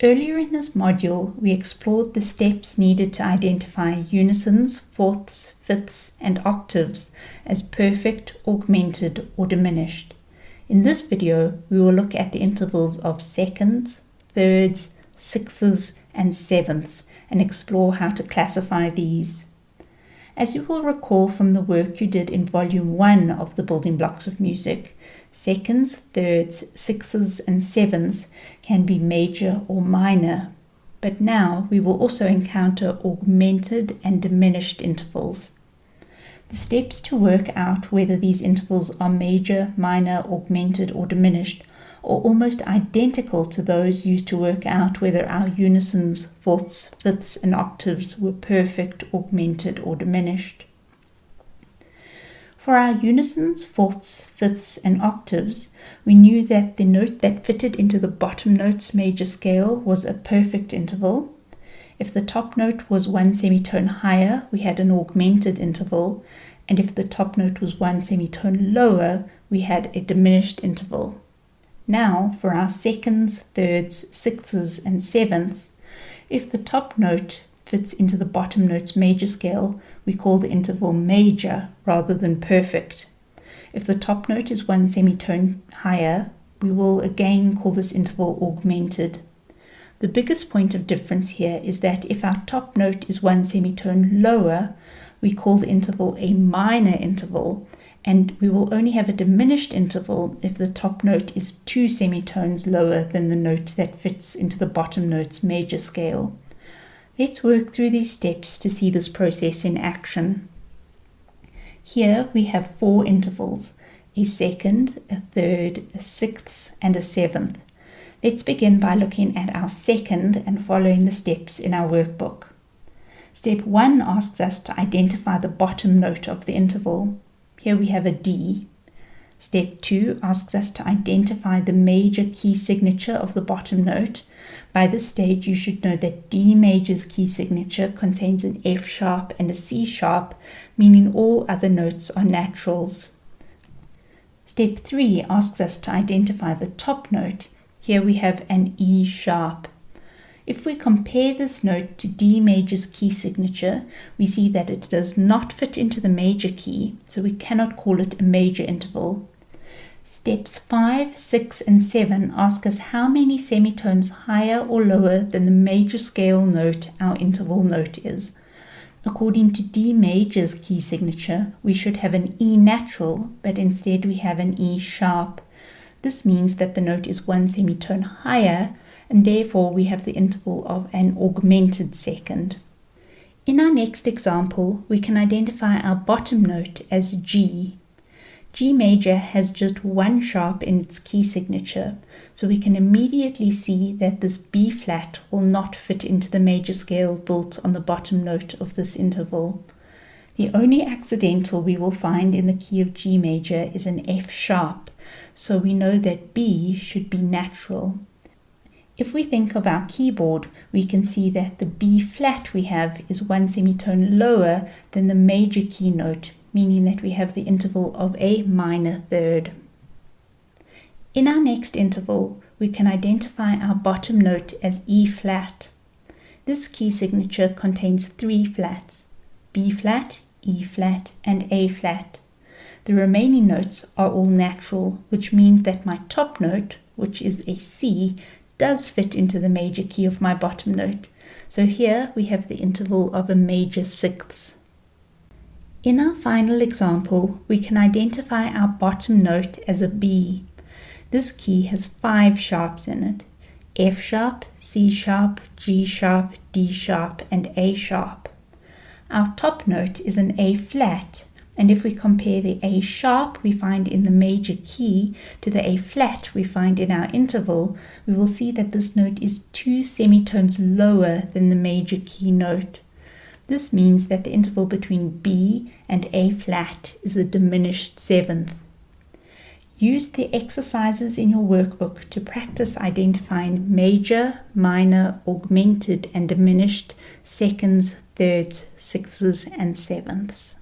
Earlier in this module, we explored the steps needed to identify unisons, fourths, fifths, and octaves as perfect, augmented, or diminished. In this video, we will look at the intervals of seconds, thirds, sixths, and sevenths, and explore how to classify these. As you will recall from the work you did in Volume 1 of the Building Blocks of Music, seconds, thirds, sixths, and sevenths can be major or minor, but now we will also encounter augmented and diminished intervals. The steps to work out whether these intervals are major, minor, augmented, or diminished are almost identical to those used to work out whether our unisons, fourths, fifths, and octaves were perfect, augmented, or diminished. For our unisons, fourths, fifths, and octaves, we knew that the note that fitted into the bottom note's major scale was a perfect interval. If the top note was one semitone higher, we had an augmented interval, and if the top note was one semitone lower, we had a diminished interval. Now, for our seconds, thirds, sixths, and sevenths, if the top note fits into the bottom note's major scale, we call the interval major rather than perfect. If the top note is one semitone higher, we will again call this interval augmented. The biggest point of difference here is that if our top note is one semitone lower, we call the interval a minor interval, and we will only have a diminished interval if the top note is two semitones lower than the note that fits into the bottom note's major scale. Let's work through these steps to see this process in action. Here we have four intervals, a second, a third, a sixth, and a seventh. Let's begin by looking at our second and following the steps in our workbook. Step 1 asks us to identify the bottom note of the interval. Here we have a D. Step 2 asks us to identify the major key signature of the bottom note. By this stage, you should know that D major's key signature contains an F sharp and a C sharp, meaning all other notes are naturals. Step 3 asks us to identify the top note. Here we have an E sharp. If we compare this note to D major's key signature, we see that it does not fit into the major key, so we cannot call it a major interval. Steps 5, 6, and 7 ask us how many semitones higher or lower than the major scale note our interval note is. According to D major's key signature, we should have an E natural, but instead we have an E sharp. This means that the note is one semitone higher, and therefore we have the interval of an augmented second. In our next example, we can identify our bottom note as G. G major has just one sharp in its key signature, so we can immediately see that this B flat will not fit into the major scale built on the bottom note of this interval. The only accidental we will find in the key of G major is an F sharp, so we know that B should be natural. If we think of our keyboard, we can see that the B flat we have is one semitone lower than the major key note, meaning that we have the interval of a minor third. In our next interval, we can identify our bottom note as E flat. This key signature contains three flats, B flat, E flat, and A flat. The remaining notes are all natural, which means that my top note, which is a C, does fit into the major key of my bottom note. So here we have the interval of a major sixths. In our final example, we can identify our bottom note as a B. This key has 5 sharps in it: F sharp, C sharp, G sharp, D sharp, and A sharp. Our top note is an A flat, and if we compare the A sharp we find in the major key to the A flat we find in our interval, we will see that this note is 2 semitones lower than the major key note. This means that the interval between B and A flat is a diminished seventh. Use the exercises in your workbook to practice identifying major, minor, augmented, and diminished seconds, thirds, sixths, and sevenths.